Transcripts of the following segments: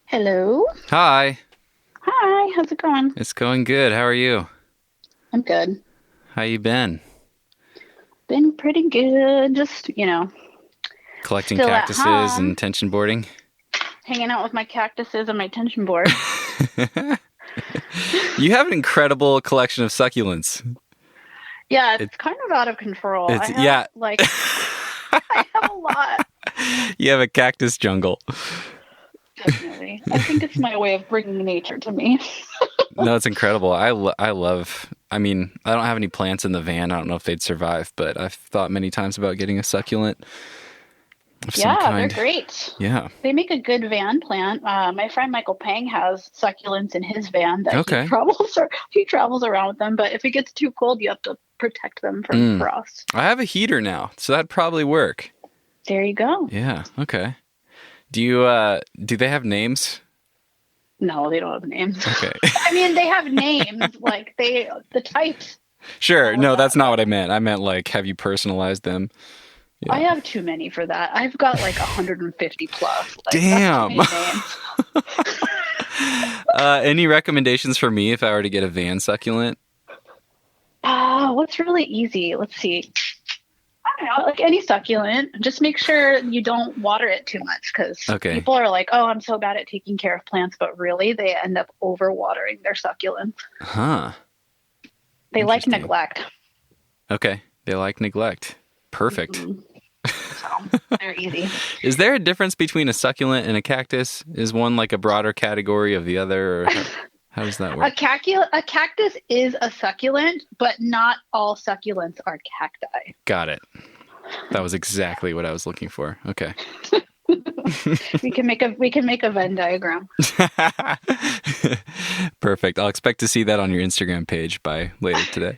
Hello. Hi. Hi, how's it going? It's going good. How are you? I'm good. How you been? Been pretty good. Just, Collecting still at cactuses home, and tension boarding? hanging out with my cactuses and my tension board. You have an incredible collection of succulents. Yeah, It, it's kind of out of control. it's yeah. I have a lot. You have a cactus jungle. Definitely. I think it's my way of bringing nature to me. No, it's incredible. I love. I mean, I don't have any plants in the van. I don't know if they'd survive, but I've thought many times about getting a succulent of some Yeah, they're kind. great. Yeah. They make a good van plant. My friend Michael Pang has succulents in his van that he Okay. travels or he travels around with them. But if it gets too cold, you have to protect them from Mm. frost. I have a heater now, so that'd probably work. There you go. Yeah. Okay. Do they have names? No, they don't have names. Okay. I mean, they have names, like the types, Sure. all of No, that. that's not what I meant. I meant like, have you personalized them? I Yeah. have too many for that. I've got like 150 plus. Like that's too Damn. many names. Any recommendations for me if I were to get a van succulent? What's really easy? Let's see. I don't know, like any succulent, just make sure you don't water it too much because Okay. people are like, "Oh, I'm so bad at taking care of plants," but really they end up overwatering their succulents. Huh. They like Interesting. neglect. Okay. They like neglect. Perfect. Mhm. So they're easy. Is there a difference between a succulent and a cactus? Is one like a broader category of the other, or how does that work? A cactus is a succulent, but not all succulents are cacti. Got it. That was exactly what I was looking for. Okay. We can make a Venn diagram. Perfect. I'll expect to see that on your Instagram page by later today.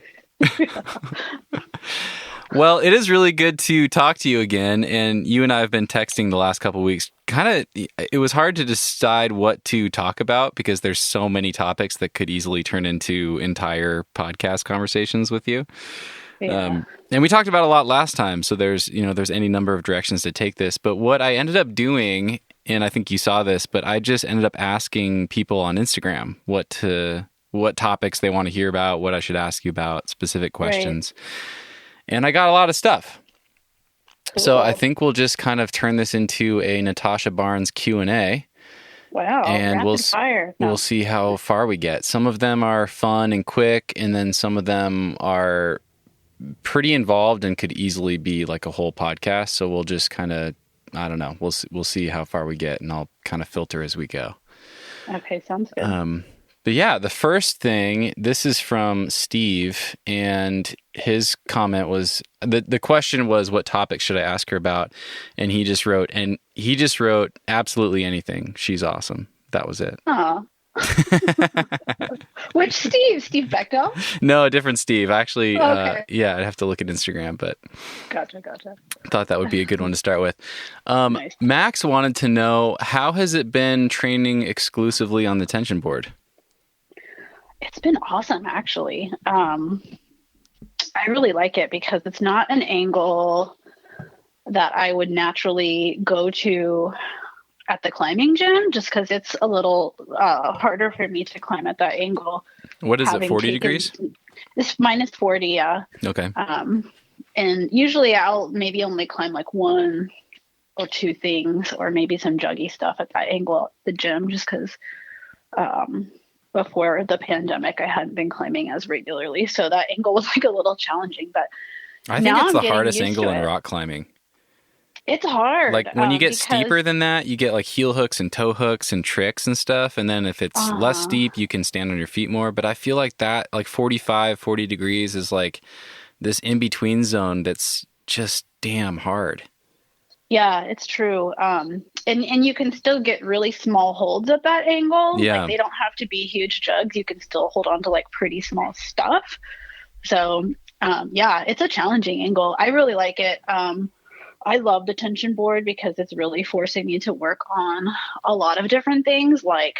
Well, it is really good to talk to you again. And you and I have been texting the last couple of weeks. It was hard to decide what to talk about because there's so many topics that could easily turn into entire podcast conversations with you. Yeah. And we talked about a lot last time. So there's any number of directions to take this. But what I ended up doing, and I think you saw this, but I just ended up asking people on Instagram what topics they want to hear about, what I should ask you about, specific questions. And I got a lot of stuff. So I Cool. think we'll just kind of turn this into a Natasha Barnes Q&A, Wow. and Rapid fire. we'll No. see how far we get. Some of them are fun and quick, and then some of them are pretty involved and could easily be like a whole podcast. So we'll just kind of, I don't know, we'll see how far we get, and I'll kind of filter as we go. Okay, sounds good. But yeah, the first thing, this is from Steve, and his comment was, the question was, what topic should I ask her about? And he just wrote, absolutely anything. She's awesome. That was it. Oh. Which Steve? Steve Bechtel? No, a different Steve. Actually, Okay. yeah, I'd have to look at Instagram, but Gotcha. thought that would be a good one to start with. Nice. Max wanted to know, how has it been training exclusively on the tension board? It's been awesome, actually. I really like it because it's not an angle that I would naturally go to at the climbing gym, just because it's a little harder for me to climb at that angle. What is it, Having 40 taken degrees? It's minus 40, yeah. Okay. And usually I'll maybe only climb like one or two things, or maybe some juggy stuff at that angle at the gym, just because before the pandemic I hadn't been climbing as regularly, so that angle was like a little challenging. But I think now it's I'm the getting hardest used angle to in it. rock climbing. It's hard, Like when you get because steeper than that, you get like heel hooks and toe hooks and tricks and stuff. And then if it's less uh, steep, you can stand on your feet more. But I feel like that, like 40 degrees is like this in-between zone that's just damn hard. yeah, it's true. And you can still get really small holds at that angle. Yeah. Like they don't have to be huge jugs. You can still hold on to like pretty small stuff. So yeah, it's a challenging angle. I really like it. I love the tension board because it's really forcing me to work on a lot of different things. Like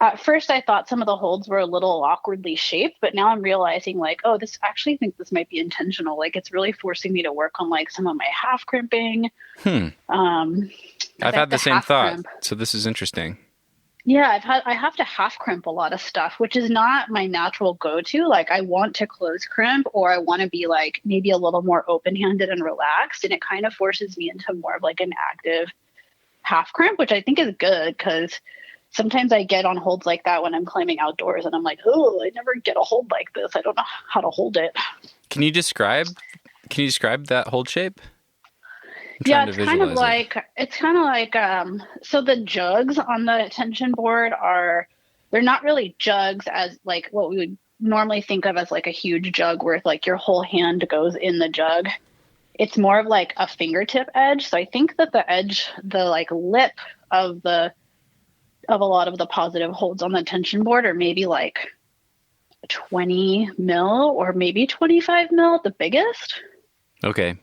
At first, I thought some of the holds were a little awkwardly shaped, but now I'm realizing like, oh, this actually think this might be intentional. Like it's really forcing me to work on like some of my half crimping. Hmm. Because I've I have had to the same half thought. crimp. So this is interesting. Yeah, I have to half crimp a lot of stuff, which is not my natural go-to. Like I want to close crimp or I want to be like maybe a little more open-handed and relaxed, and it kind of forces me into more of like an active half crimp, which I think is good because sometimes I get on holds like that when I'm climbing outdoors and I'm like, oh, I never get a hold like this. I don't know how to hold it. Can you describe that hold shape? I'm Yeah, trying to it's kind of visualize it. like so the jugs on the tension board are they're not really jugs as like what we would normally think of as like a huge jug where like your whole hand goes in the jug. It's more of like a fingertip edge. So I think that the edge, the like lip of the of a lot of the positive holds on the tension board are maybe like 20 mil or maybe 25 mil at the biggest. Okay.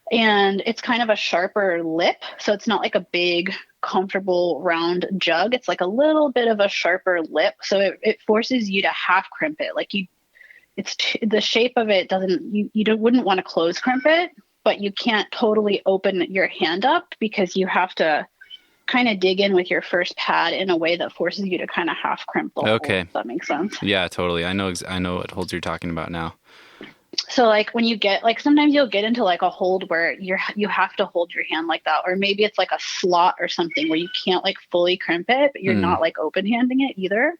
And it's kind of a sharper lip. So it's not like a big, comfortable round jug. It's like a little bit of a sharper lip. So it forces you to half crimp it. Like the shape of it doesn't, wouldn't want to close crimp it, but you can't totally open your hand up because you have to kind of dig in with your first pad in a way that forces you to kind of half crimp the hole. Okay. If that makes sense. Yeah, totally. I know what holds you're talking about now. So like when you get like sometimes you'll get into like a hold where you have to hold your hand like that, or maybe it's like a slot or something where you can't like fully crimp it, but you're not like open handing it either.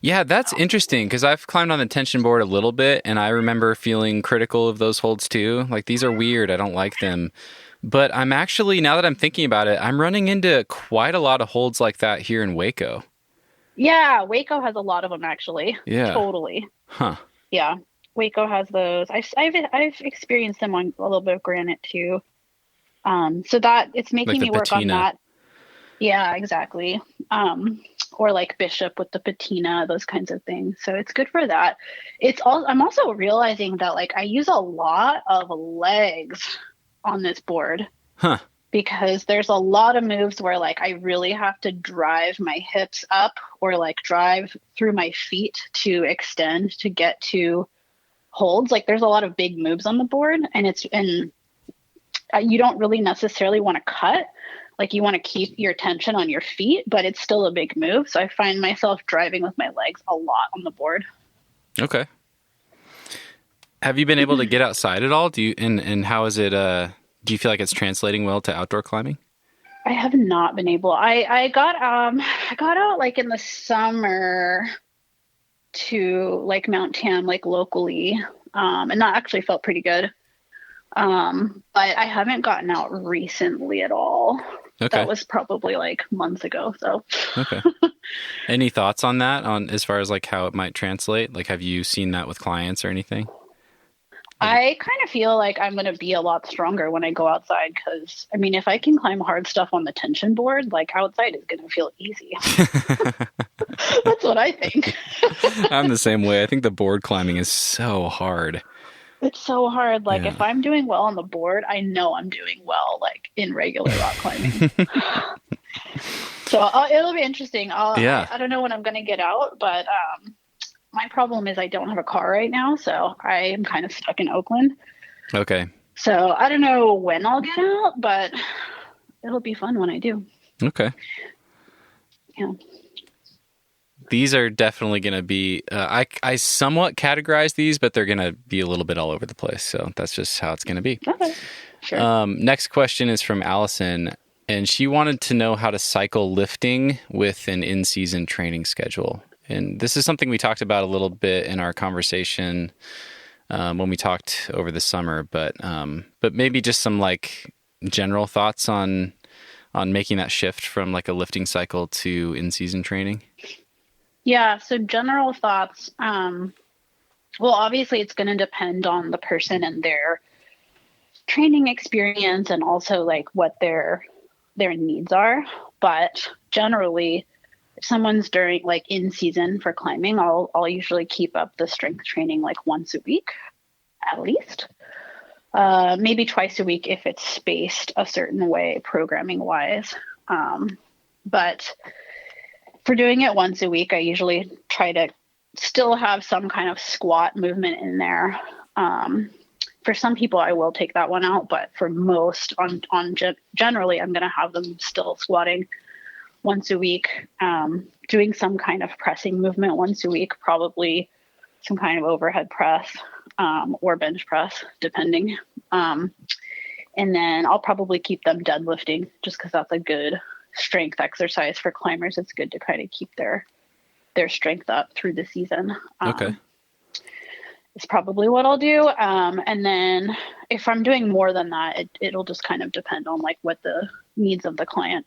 Yeah, that's interesting because I've climbed on the tension board a little bit and I remember feeling critical of those holds too. Like these are weird. I don't like them. But I'm actually, now that I'm thinking about it, I'm running into quite a lot of holds like that here in Waco. Yeah, Waco has a lot of them actually. Yeah. Totally. Huh. Yeah, Waco has those. I've experienced them on a little bit of granite too. So that it's Like making the me work on patina. that. Yeah, exactly. Or like Bishop with the patina, those kinds of things. So it's good for that. I'm also realizing that like I use a lot of legs on this board Huh. because there's a lot of moves where like I really have to drive my hips up or like drive through my feet to extend to get to holds. Like there's a lot of big moves on the board and you don't really necessarily want to cut. Like you want to keep your tension on your feet, but it's still a big move. So I find myself driving with my legs a lot on the board. Okay. Have you been able to get outside at all? And how is it, do you feel like it's translating well to outdoor climbing? I have not been able. I got out like in the summer to like Mount Tam, like locally, and that actually felt pretty good. But I haven't gotten out recently at all. Okay. That was probably like months ago. So Okay. Any thoughts on that, on as far as like how it might translate? Like, have you seen that with clients or anything? I kind of feel like I'm going to be a lot stronger when I go outside because, I mean, if I can climb hard stuff on the tension board, like outside is going to feel easy. That's what I think. I'm the same way. I think the board climbing is so hard. It's so hard. Like Yeah. if I'm doing well on the board, I know I'm doing well, like in regular rock climbing. So it'll be interesting. Yeah. I don't know when I'm going to get out, but my problem is I don't have a car right now, so I am kind of stuck in Oakland. Okay. So I don't know when I'll get out, but it'll be fun when I do. Okay. Yeah. These are definitely going to be, I somewhat categorize these, but they're going to be a little bit all over the place. So that's just how it's going to be. Okay. Sure. Next question is from Allison, and she wanted to know how to cycle lifting with an in-season training schedule. And this is something we talked about a little bit in our conversation when we talked over the summer, but maybe just some like general thoughts on making that shift from like a lifting cycle to in-season training. Yeah. So general thoughts. Well, obviously it's going to depend on the person and their training experience and also like what their needs are. But generally, if someone's during like in season for climbing, I'll usually keep up the strength training like once a week at least. Maybe twice a week if it's spaced a certain way programming wise. But For doing it once a week, I usually try to still have some kind of squat movement in there. For some people, I will take that one out, but for most, generally, I'm going to have them still squatting once a week, doing some kind of pressing movement once a week, probably some kind of overhead press or bench press, depending. And then I'll probably keep them deadlifting just because that's a good strength exercise for climbers. It's good to kind of keep their strength up through the season. Okay. Is probably what I'll do. And then if I'm doing more than that, it'll just kind of depend on like what the needs of the client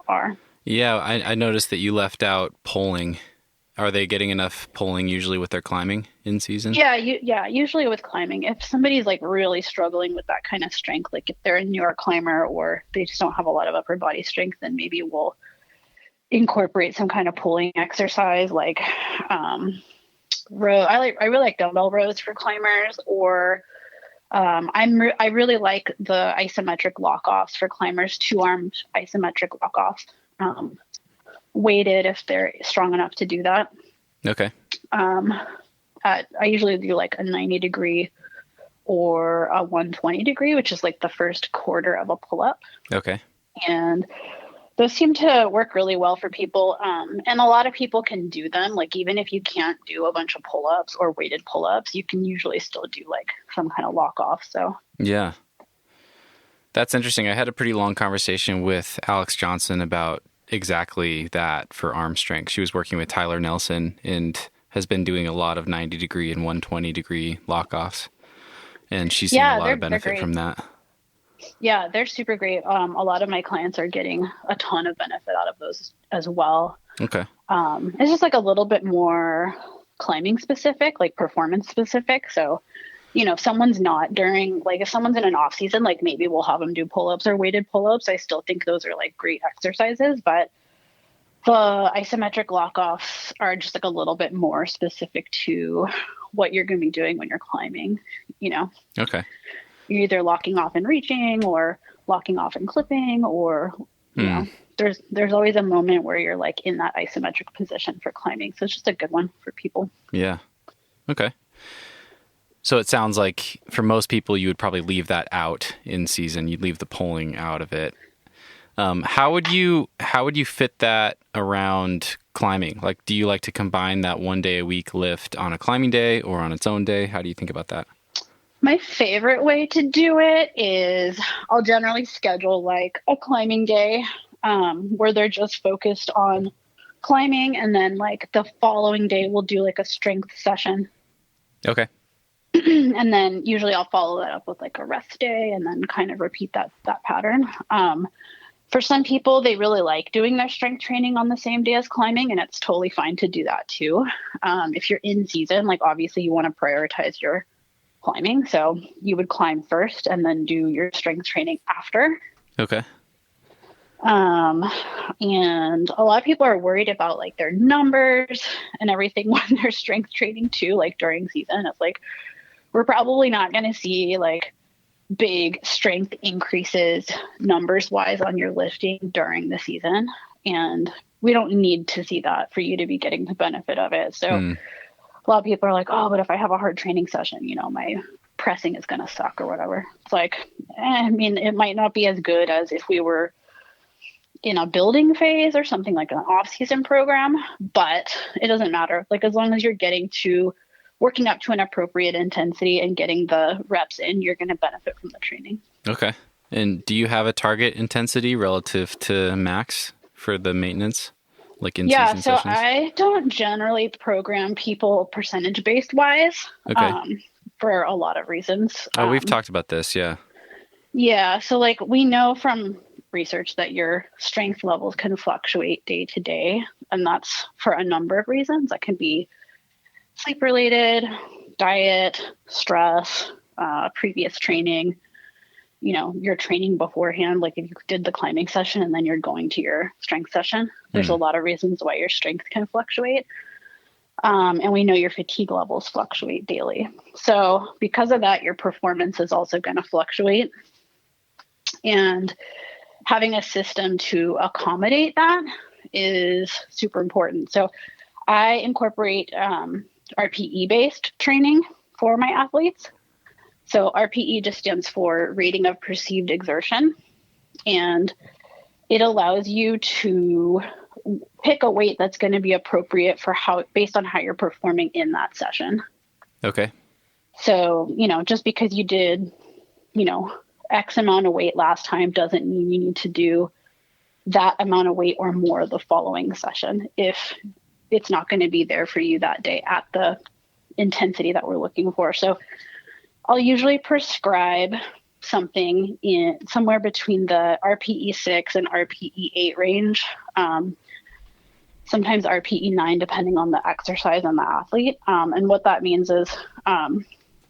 are. Yeah, I noticed that you left out polling. Are they getting enough polling usually with their climbing in season? Yeah, usually with climbing. If somebody's like really struggling with that kind of strength, like if they're a newer climber or they just don't have a lot of upper body strength, then maybe we'll incorporate some kind of pulling exercise like row. I really like dumbbell rows for climbers, or I really like the isometric lock-offs for climbers, 2-armed isometric lock-offs, weighted if they're strong enough to do that. Okay. I usually do like a 90-degree or a 120-degree, which is like the first quarter of a pull-up. Okay. And those seem to work really well for people. And a lot of people can do them. Like even if you can't do a bunch of pull-ups or weighted pull-ups, you can usually still do like some kind of lock-off. So yeah, that's interesting. I had a pretty long conversation with Alex Johnson about exactly that for arm strength. She was working with Tyler Nelson and has been doing a lot of 90-degree and 120-degree lock-offs. And she's seen a lot of benefit from that. Yeah, they're super great. A lot of my clients are getting a ton of benefit out of those as well. Okay. It's just like a little bit more climbing specific, like performance specific. So, if someone's not if someone's in an off season, like maybe we'll have them do pull-ups or weighted pull-ups. I still think those are like great exercises, but the isometric lock-offs are just like a little bit more specific to what you're going to be doing when you're climbing, Okay. You're either locking off and reaching or locking off and clipping, or there's always a moment where you're like in that isometric position for climbing. So it's just a good one for people. Yeah. Okay. So it sounds like for most people, you would probably leave that out in season. You'd leave the polling out of it. How would you fit that around climbing? Like, do you like to combine that 1 day a week lift on a climbing day or on its own day? How do you think about that? My favorite way to do it is I'll generally schedule like a climbing day where they're just focused on climbing. And then like the following day, we'll do like a strength session. Okay. And then usually I'll follow that up with like a rest day and then kind of repeat that pattern. For some people, they really like doing their strength training on the same day as climbing, and it's totally fine to do that too. If you're in season, like obviously you want to prioritize your climbing. So you would climb first and then do your strength training after. Okay. And a lot of people are worried about like their numbers and everything when they're strength training too, like during season. It's like, we're probably not going to see like big strength increases numbers wise on your lifting during the season. And we don't need to see that for you to be getting the benefit of it. So a lot of people are like, oh, but if I have a hard training session, my pressing is going to suck or whatever. It's like, I mean, it might not be as good as if we were in a building phase or something like an off-season program, but it doesn't matter. Like as long as you're working up to an appropriate intensity and getting the reps in, you're going to benefit from the training. Okay. And do you have a target intensity relative to max for the maintenance? Like in season sessions? Yeah, so I don't generally program people percentage-based wise for a lot of reasons. Oh, we've talked about this, yeah. Yeah, so like we know from research that your strength levels can fluctuate day to day, and that's for a number of reasons. That can be sleep-related, diet, stress, previous training, your training beforehand, like if you did the climbing session and then you're going to your strength session, there's a lot of reasons why your strength can fluctuate. And we know your fatigue levels fluctuate daily. So because of that, your performance is also going to fluctuate. And having a system to accommodate that is super important. So I incorporate RPE based training for my athletes. So RPE just stands for rating of perceived exertion. And it allows you to pick a weight that's going to be appropriate for based on how you're performing in that session. Okay. So, just because you did, X amount of weight last time doesn't mean you need to do that amount of weight or more the following session if it's not going to be there for you that day at the intensity that we're looking for. So I'll usually prescribe something in somewhere between the RPE 6 and RPE 8 range. Sometimes RPE 9, depending on the exercise and the athlete. And what that means is,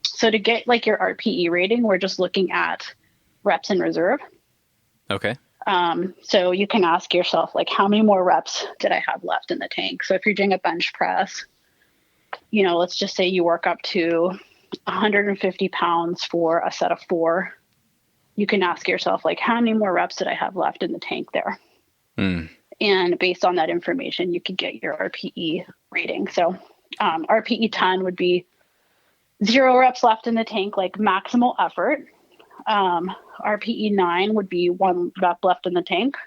so to get like your RPE rating, we're just looking at reps in reserve. Okay. So you can ask yourself, like, how many more reps did I have left in the tank? So if you're doing a bench press, let's just say you work up to 150 pounds for a set of 4. You can ask yourself, like, how many more reps did I have left in the tank there? And based on that information, you could get your RPE rating. So RPE 10 would be 0 reps left in the tank, like maximal effort. RPE 9 would be 1 rep left in the tank.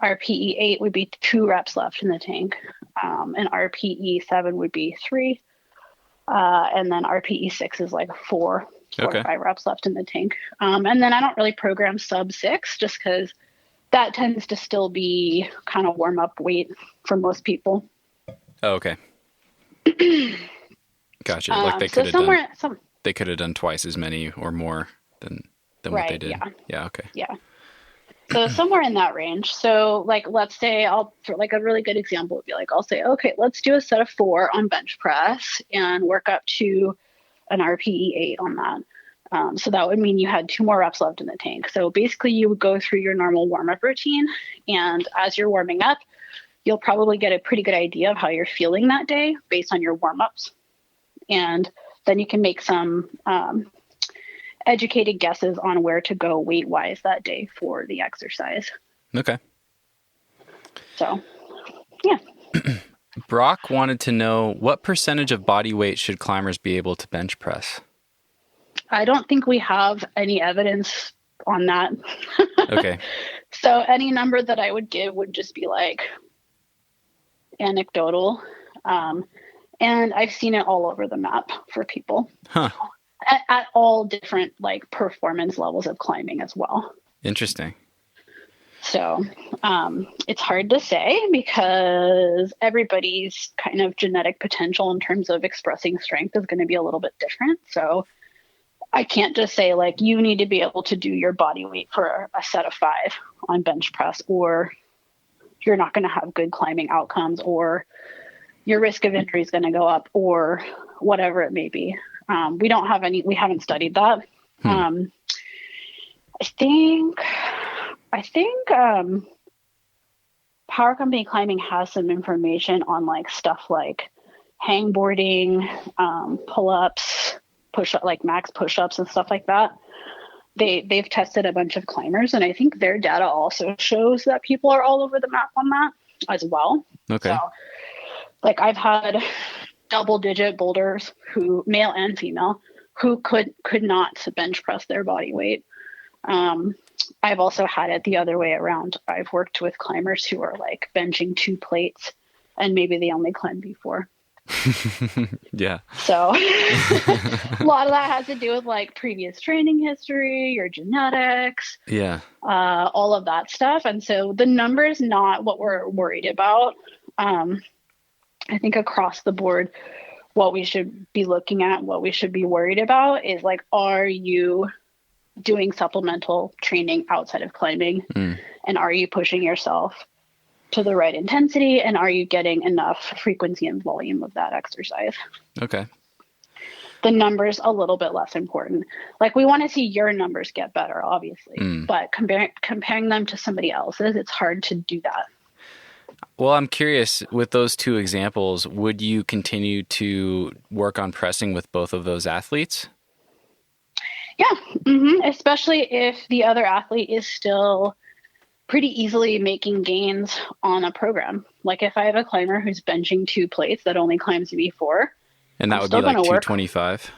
RPE 8 would be 2 reps left in the tank. And RPE 7 would be 3. And then RPE 6 is like 4 or 5 reps left in the tank. And then I don't really program sub 6 just because that tends to still be kind of warm up weight for most people. Oh, okay. Gotcha. Like they could have they could have done twice as many or more than what they did. Yeah. Okay. Yeah. So somewhere in that range. So like, let's say for like a really good example would be like, I'll say, okay, let's do a set of 4 on bench press and work up to an RPE 8 on that. So that would mean you had 2 more reps left in the tank. So basically you would go through your normal warm-up routine. And as you're warming up, you'll probably get a pretty good idea of how you're feeling that day based on your warm-ups. And then you can make some educated guesses on where to go weight-wise that day for the exercise. Okay. So, yeah. Brock wanted to know, what percentage of body weight should climbers be able to bench press? I don't think we have any evidence on that. Okay. So any number that I would give would just be like anecdotal. And I've seen it all over the map for people. Huh. At all different like performance levels of climbing as well. Interesting. So it's hard to say because everybody's kind of genetic potential in terms of expressing strength is going to be a little bit different. So I can't just say like you need to be able to do your body weight for a set of 5 on bench press, or you're not going to have good climbing outcomes, or your risk of injury is going to go up, or whatever it may be. We haven't studied that. I think Power Company Climbing has some information on like stuff like hangboarding, pull-ups, like max push-ups and stuff like that. They've tested a bunch of climbers, and I think their data also shows that people are all over the map on that as well. Okay. So, like I've had double-digit boulders male and female, who could not bench press their body weight. I've also had it the other way around. I've worked with climbers who are like benching 2 plates, and maybe they only climbed before. Yeah. So a lot of that has to do with like previous training history, your genetics, all of that stuff. And so the number is not what we're worried about. I think across the board, what we should be looking at, what we should be worried about is like, are you doing supplemental training outside of climbing? And are you pushing yourself to the right intensity, and are you getting enough frequency and volume of that exercise? Okay. The numbers a little bit less important. Like we want to see your numbers get better, obviously, but comparing them to somebody else's, it's hard to do that. Well, I'm curious, with those 2 examples, would you continue to work on pressing with both of those athletes? Yeah. Especially if the other athlete is still pretty easily making gains on a program. Like if I have a climber who's benching 2 plates that only climbs V4, And that I'm would be still going like to work 225.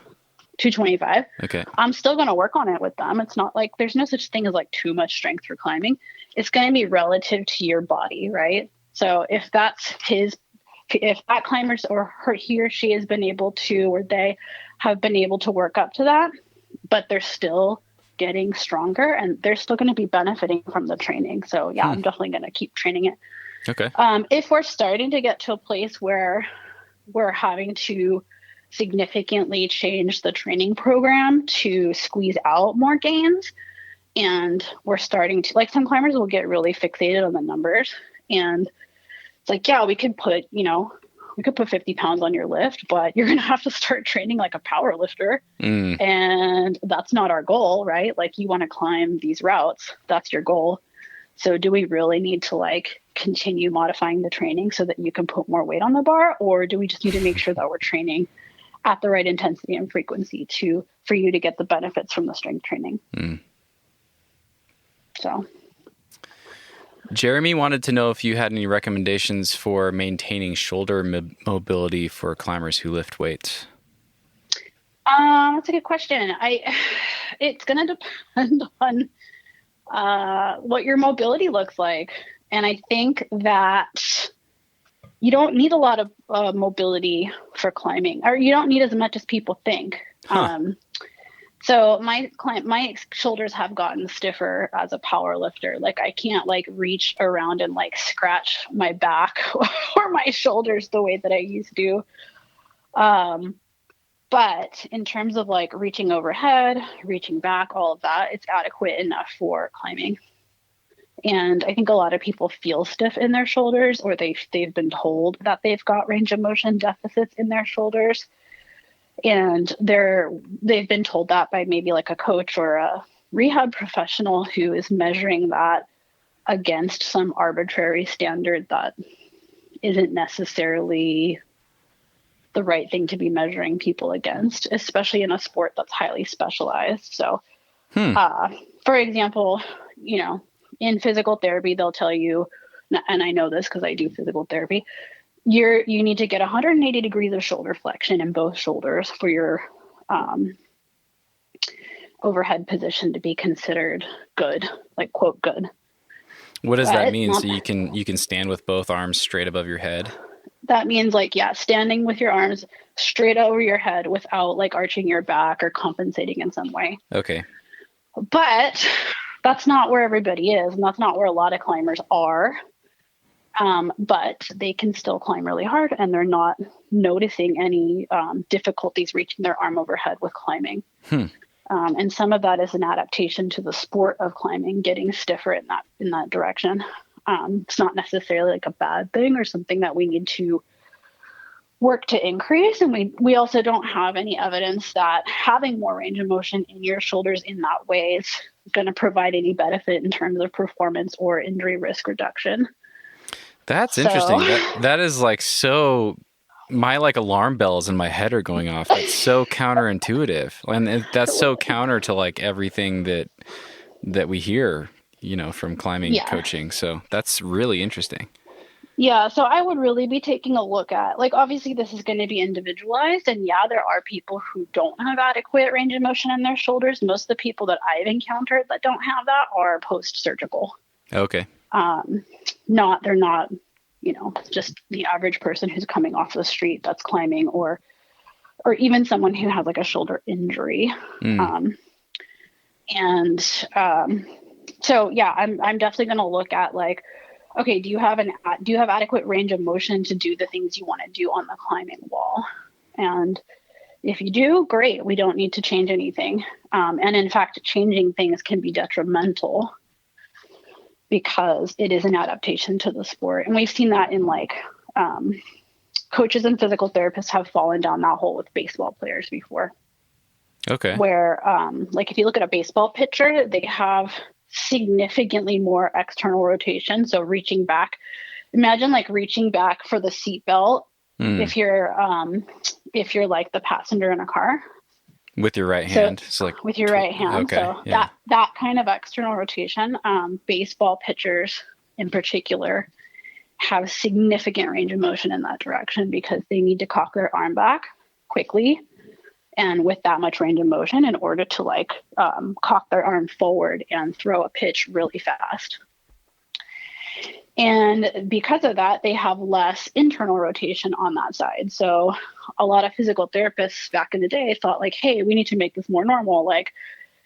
225. Okay. I'm still going to work on it with them. It's not like there's no such thing as like too much strength for climbing. It's going to be relative to your body, right? So if that climber's he or she has been able to, or they have been able to work up to that, but they're still getting stronger and they're still going to be benefiting from the training. So yeah, I'm definitely going to keep training it. Okay. If we're starting to get to a place where we're having to significantly change the training program to squeeze out more gains, and we're starting to, like, some climbers will get really fixated on the numbers, and it's like, yeah, we could put 50 pounds on your lift, but you're going to have to start training like a power lifter. And that's not our goal, right? Like, you want to climb these routes. That's your goal. So do we really need to like continue modifying the training so that you can put more weight on the bar? Or do we just need to make sure that we're training at the right intensity and frequency for you to get the benefits from the strength training? So Jeremy wanted to know if you had any recommendations for maintaining shoulder mobility for climbers who lift weights. That's a good question. It's going to depend on what your mobility looks like. And I think that you don't need a lot of mobility for climbing, or you don't need as much as people think. So my shoulders have gotten stiffer as a power lifter. Like, I can't like reach around and like scratch my back or my shoulders the way that I used to. But in terms of like reaching overhead, reaching back, all of that, it's adequate enough for climbing. And I think a lot of people feel stiff in their shoulders, or they've been told that they've got range of motion deficits in their shoulders. And they've been told that by maybe like a coach or a rehab professional who is measuring that against some arbitrary standard that isn't necessarily the right thing to be measuring people against, especially in a sport that's highly specialized. So, for example, in physical therapy, they'll tell you, and I know this because I do physical therapy, you need to get 180 degrees of shoulder flexion in both shoulders for your overhead position to be considered good, like quote good. What does that mean? So you can stand with both arms straight above your head? That means like, yeah, standing with your arms straight over your head without like arching your back or compensating in some way. Okay. But that's not where everybody is, and that's not where a lot of climbers are. But they can still climb really hard, and they're not noticing any difficulties reaching their arm overhead with climbing. And some of that is an adaptation to the sport of climbing, getting stiffer in that direction. It's not necessarily like a bad thing or something that we need to work to increase. And we also don't have any evidence that having more range of motion in your shoulders in that way is going to provide any benefit in terms of performance or injury risk reduction. That's interesting. That is like so. My like alarm bells in my head are going off. That's so counterintuitive, and that's so counter to like everything that we hear, from climbing coaching. So that's really interesting. Yeah, so I would really be taking a look at, like, obviously this is going to be individualized, and yeah, there are people who don't have adequate range of motion in their shoulders. Most of the people that I've encountered that don't have that are post-surgical. Okay. They're not, just the average person who's coming off the street that's climbing, or even someone who has like a shoulder injury. So yeah, I'm definitely going to look at like, okay, do you have adequate range of motion to do the things you want to do on the climbing wall? And if you do, great. We don't need to change anything. And in fact, changing things can be detrimental because it is an adaptation to the sport. And we've seen that in like coaches and physical therapists have fallen down that hole with baseball players before. Okay. Where like if you look at a baseball pitcher, they have significantly more external rotation. So reaching back, imagine like reaching back for the seatbelt if you're like the passenger in a car. With your right So hand. So like, with your right hand. okay. So Yeah. that kind of external rotation, baseball pitchers in particular have significant range of motion in that direction because they need to cock their arm back quickly and with that much range of motion in order to cock their arm forward and throw a pitch really fast. And because of that, they have less internal rotation on that side. So a lot of physical therapists back in the day thought like, hey, we need to make this more normal. Like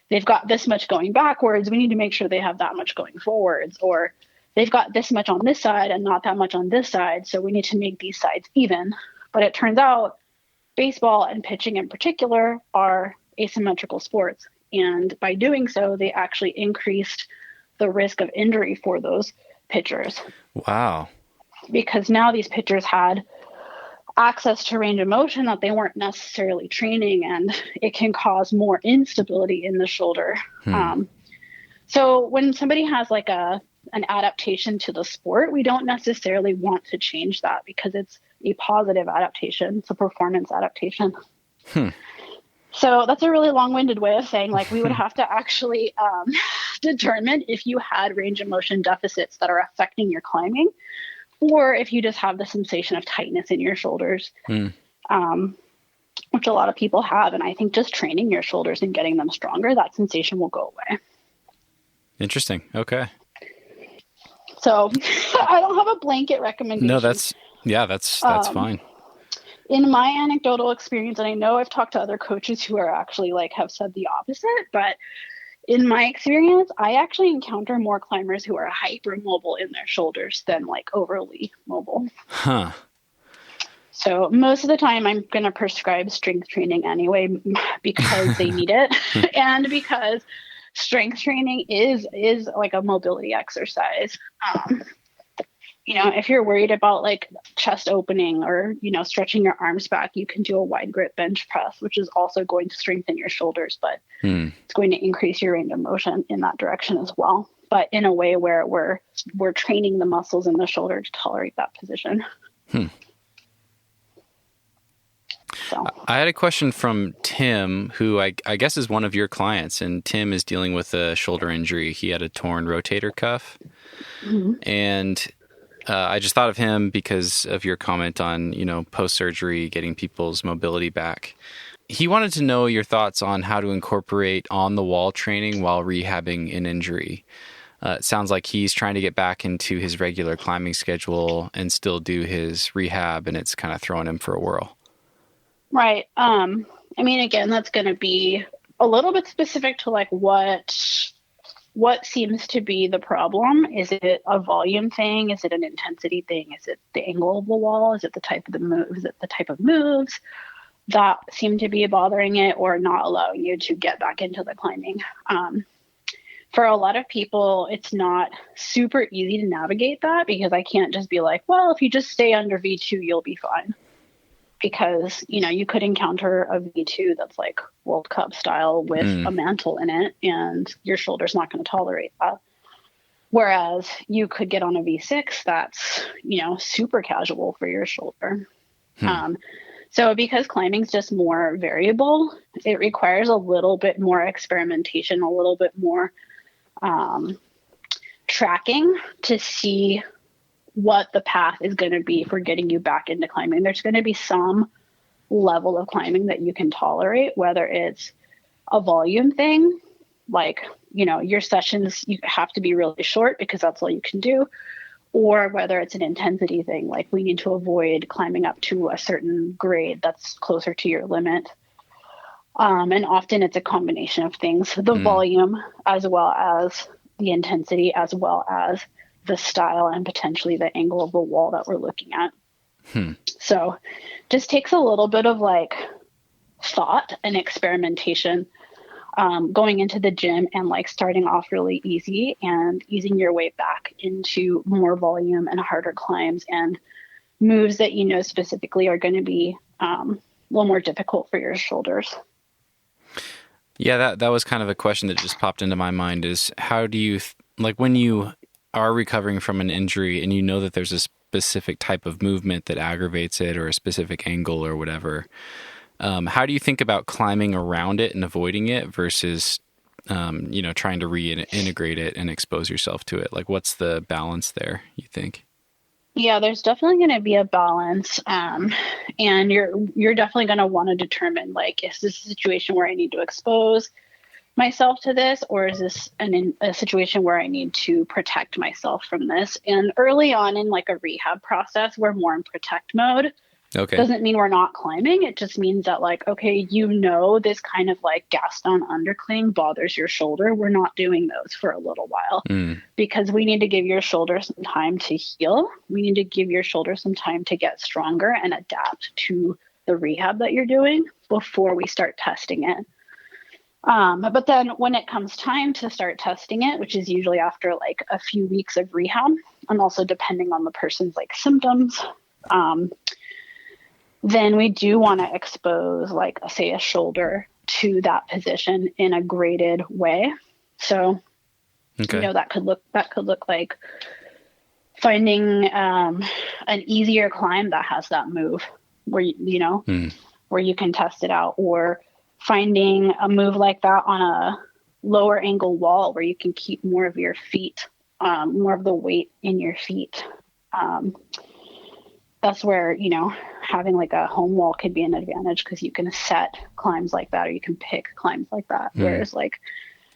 they've got this much going backwards. We need to make sure they have that much going forwards, or they've got this much on this side and not that much on this side. So we need to make these sides even. But it turns out baseball and pitching in particular are asymmetrical sports. And by doing so, they actually increased the risk of injury for those pitchers. Wow. Because now these pitchers had access to range of motion that they weren't necessarily training, and it can cause more instability in the shoulder. So when somebody has like an adaptation to the sport, we don't necessarily want to change that because it's a positive adaptation. It's a performance adaptation. So that's a really long-winded way of saying like we would have to actually determine if you had range of motion deficits that are affecting your climbing, or if you just have the sensation of tightness in your shoulders, which a lot of people have. And I think just training your shoulders and getting them stronger, that sensation will go away. Interesting. Okay. So I don't have a blanket recommendation. No, that's fine. In my anecdotal experience, and I know I've talked to other coaches who are actually like have said the opposite, but in my experience, I actually encounter more climbers who are hypermobile in their shoulders than like overly mobile. Huh. So most of the time I'm going to prescribe strength training anyway because they need it and because strength training is like a mobility exercise. If you're worried about like chest opening or, stretching your arms back, you can do a wide grip bench press, which is also going to strengthen your shoulders, but it's going to increase your range of motion in that direction as well. But in a way where we're training the muscles in the shoulder to tolerate that position. So. I had a question from Tim, who I guess is one of your clients, and Tim is dealing with a shoulder injury. He had a torn rotator cuff, and I just thought of him because of your comment on, post-surgery, getting people's mobility back. He wanted to know your thoughts on how to incorporate on-the-wall training while rehabbing an injury. It sounds like he's trying to get back into his regular climbing schedule and still do his rehab, and it's kind of throwing him for a whirl. Right. Again, that's going to be a little bit specific to like what seems to be the problem. Is it a volume thing? Is it an intensity thing? Is it the angle of the wall? Is it the type of the move? Is it the type of moves that seem to be bothering it or not allowing you to get back into the climbing? For a lot of people, it's not super easy to navigate that because I can't just be like, well, if you just stay under V2, you'll be fine. Because, you could encounter a V2 that's like World Cup style with a mantle in it, and your shoulder's not going to tolerate that. Whereas you could get on a V6 that's, super casual for your shoulder. So because climbing's just more variable, it requires a little bit more experimentation, a little bit more tracking to see what the path is going to be for getting you back into climbing. There's going to be some level of climbing that you can tolerate, whether it's a volume thing, like, your sessions, you have to be really short because that's all you can do, or whether it's an intensity thing, like we need to avoid climbing up to a certain grade that's closer to your limit. And often it's a combination of things, the volume as well as the intensity, as well as the style and potentially the angle of the wall that we're looking at. So just takes a little bit of like thought and experimentation, going into the gym and like starting off really easy and easing your way back into more volume and harder climbs and moves that, specifically are going to be a little more difficult for your shoulders. Yeah, that was kind of a question that just popped into my mind is how do you, when you are recovering from an injury and you know that there's a specific type of movement that aggravates it or a specific angle or whatever, How do you think about climbing around it and avoiding it versus, trying to reintegrate it and expose yourself to it? Like, what's the balance there, you think? Yeah, there's definitely going to be a balance, and you're definitely going to want to determine, like, is this a situation where I need to expose myself to this, or is this a situation where I need to protect myself from this? And early on in like a rehab process, we're more in protect mode. Okay. Doesn't mean we're not climbing. It just means that, like, okay, this kind of like Gaston undercling bothers your shoulder. We're not doing those for a little while because we need to give your shoulder some time to heal. We need to give your shoulder some time to get stronger and adapt to the rehab that you're doing before we start testing it. But then when it comes time to start testing it, which is usually after like a few weeks of rehab, and also depending on the person's like symptoms, then we do want to expose, like, say, a shoulder to that position in a graded way. So, that could look like finding an easier climb that has that move where where you can test it out, or finding a move like that on a lower angle wall where you can keep more of your feet, more of the weight in your feet. That's where, having like a home wall could be an advantage because you can set climbs like that, or you can pick climbs like that. Whereas like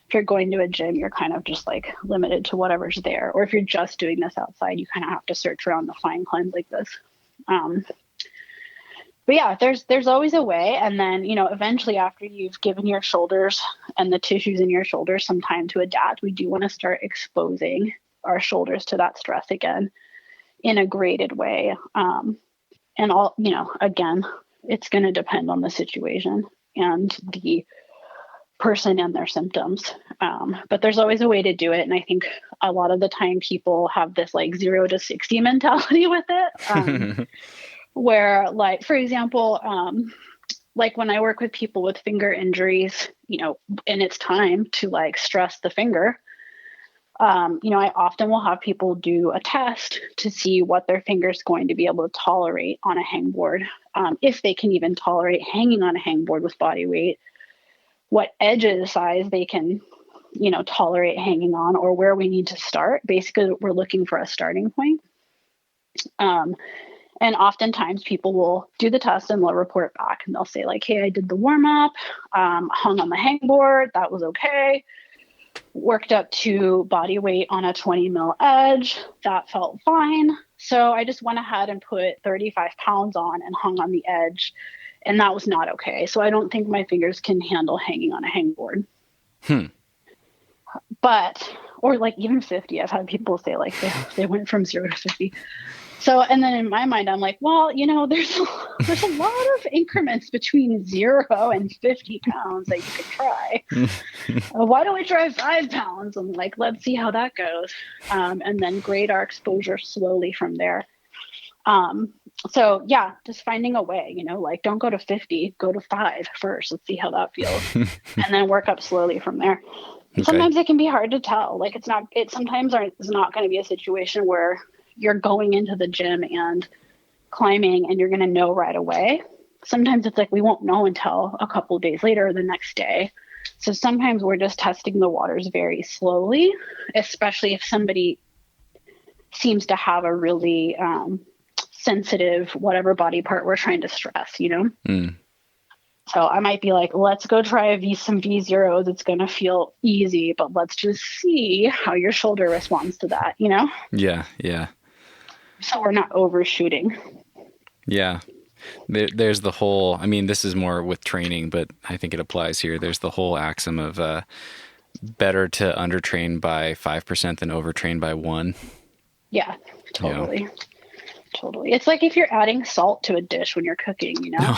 if you're going to a gym, you're kind of just like limited to whatever's there. Or if you're just doing this outside, you kind of have to search around to find climbs like this. But yeah, there's always a way. And then, eventually after you've given your shoulders and the tissues in your shoulders some time to adapt, we do want to start exposing our shoulders to that stress again in a graded way. And again, it's going to depend on the situation and the person and their symptoms. But there's always a way to do it. And I think a lot of the time people have this like 0 to 60 mentality with it. Where, like, for example, like when I work with people with finger injuries, and it's time to like stress the finger, I often will have people do a test to see what their finger's going to be able to tolerate on a hangboard, if they can even tolerate hanging on a hangboard with body weight, what edges size they can, tolerate hanging on, or where we need to start. Basically, we're looking for a starting point. And oftentimes people will do the test and they'll report back and they'll say like, hey, I did the warm up, hung on the hangboard. That was okay. Worked up to body weight on a 20 mil edge. That felt fine. So I just went ahead and put 35 pounds on and hung on the edge. And that was not okay. So I don't think my fingers can handle hanging on a hangboard. But, or like even 50, I've had people say like they went from 0 to 50. So, and then in my mind, I'm like, well, there's a lot of increments between 0 and 50 pounds that you could try. Why don't we try 5 pounds? And like, let's see how that goes. And then grade our exposure slowly from there. So yeah, just finding a way, like don't go to 50, go to 5 first. Let's see how that feels. And then work up slowly from there. Okay. Sometimes it can be hard to tell. Like it's not going to be a situation where you're going into the gym and climbing and you're going to know right away. Sometimes it's like we won't know until a couple of days later or the next day. So sometimes we're just testing the waters very slowly, especially if somebody seems to have a really sensitive whatever body part we're trying to stress, So I might be like, let's go try some V0s. It's going to feel easy, but let's just see how your shoulder responds to that, Yeah. So we're not overshooting. Yeah. There's the whole, this is more with training, but I think it applies here. There's the whole axiom of better to undertrain by 5% than overtrain by 1. Yeah, totally. Totally. It's like if you're adding salt to a dish when you're cooking, I'm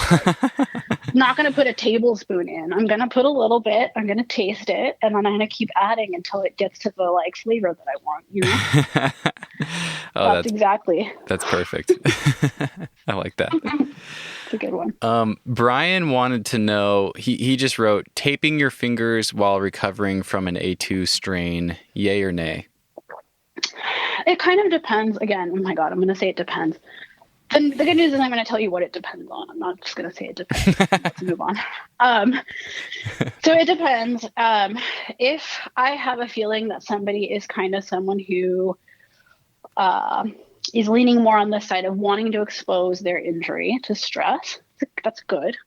not going to put a tablespoon in. I'm going to put a little bit. I'm going to taste it. And then I'm going to keep adding until it gets to the like flavor that I want, That's perfect. I like that. It's a good one. Brian wanted to know, he just wrote, taping your fingers while recovering from an A2 strain, yay or nay? It kind of depends. Again, oh my God, I'm going to say it depends. And the good news is I'm going to tell you what it depends on. I'm not just going to say it depends. Let's move on. So it depends. If I have a feeling that somebody is kind of someone who is leaning more on the side of wanting to expose their injury to stress, that's good.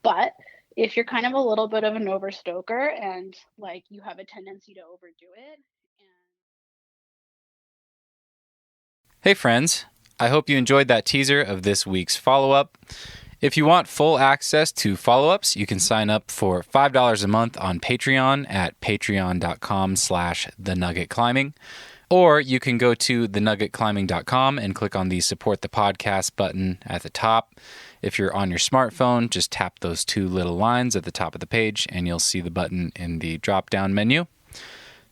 But if you're kind of a little bit of an overstoker and like you have a tendency to overdo it. Hey friends, I hope you enjoyed that teaser of this week's follow-up. If you want full access to follow-ups, you can sign up for $5 a month on Patreon at patreon.com/thenuggetclimbing. Or you can go to thenuggetclimbing.com and click on the support the podcast button at the top. If you're on your smartphone, just tap those two little lines at the top of the page and you'll see the button in the drop-down menu.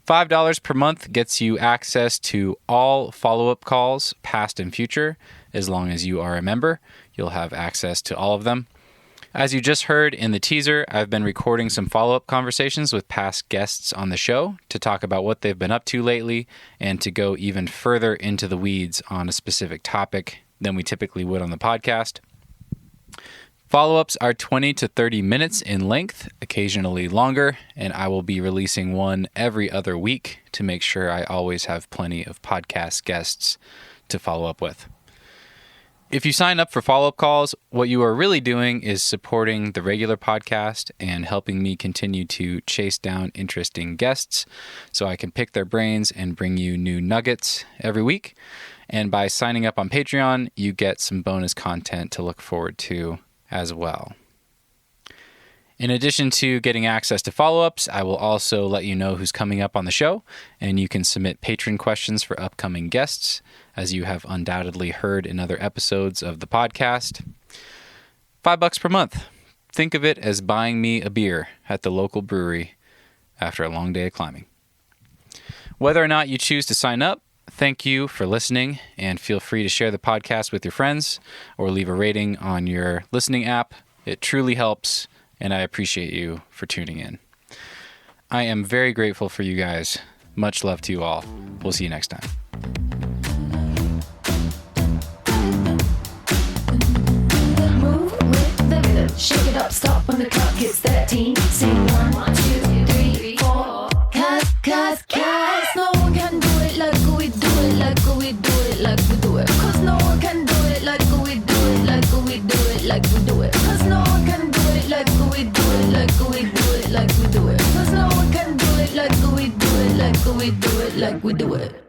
$5 per month gets you access to all follow-up calls, past and future. As long as you are a member, you'll have access to all of them. As you just heard in the teaser, I've been recording some follow-up conversations with past guests on the show to talk about what they've been up to lately and to go even further into the weeds on a specific topic than we typically would on the podcast. Follow-ups are 20 to 30 minutes in length, occasionally longer, and I will be releasing one every other week to make sure I always have plenty of podcast guests to follow up with. If you sign up for follow-up calls, what you are really doing is supporting the regular podcast and helping me continue to chase down interesting guests so I can pick their brains and bring you new nuggets every week. And by signing up on Patreon, you get some bonus content to look forward to as well. In addition to getting access to follow-ups, I will also let you know who's coming up on the show, and you can submit patron questions for upcoming guests, as you have undoubtedly heard in other episodes of the podcast. $5 per month. Think of it as buying me a beer at the local brewery after a long day of climbing. Whether or not you choose to sign up, thank you for listening, and feel free to share the podcast with your friends or leave a rating on your listening app. It truly helps, and I appreciate you for tuning in. I am very grateful for you guys. Much love to you all. We'll see you next time. Move with the rhythm. Shake it up, stop when the clock hits 13. Sing 1, 2, 3, 4. Cause no one can do it like we do it, like we do it, like we do it. Cause no one can do it like we do it, like we do it, like we do it. Cause no one can do it like we do it, like we do it, like we do it. Cause no one can do it like we do it, like we do it, like we do it.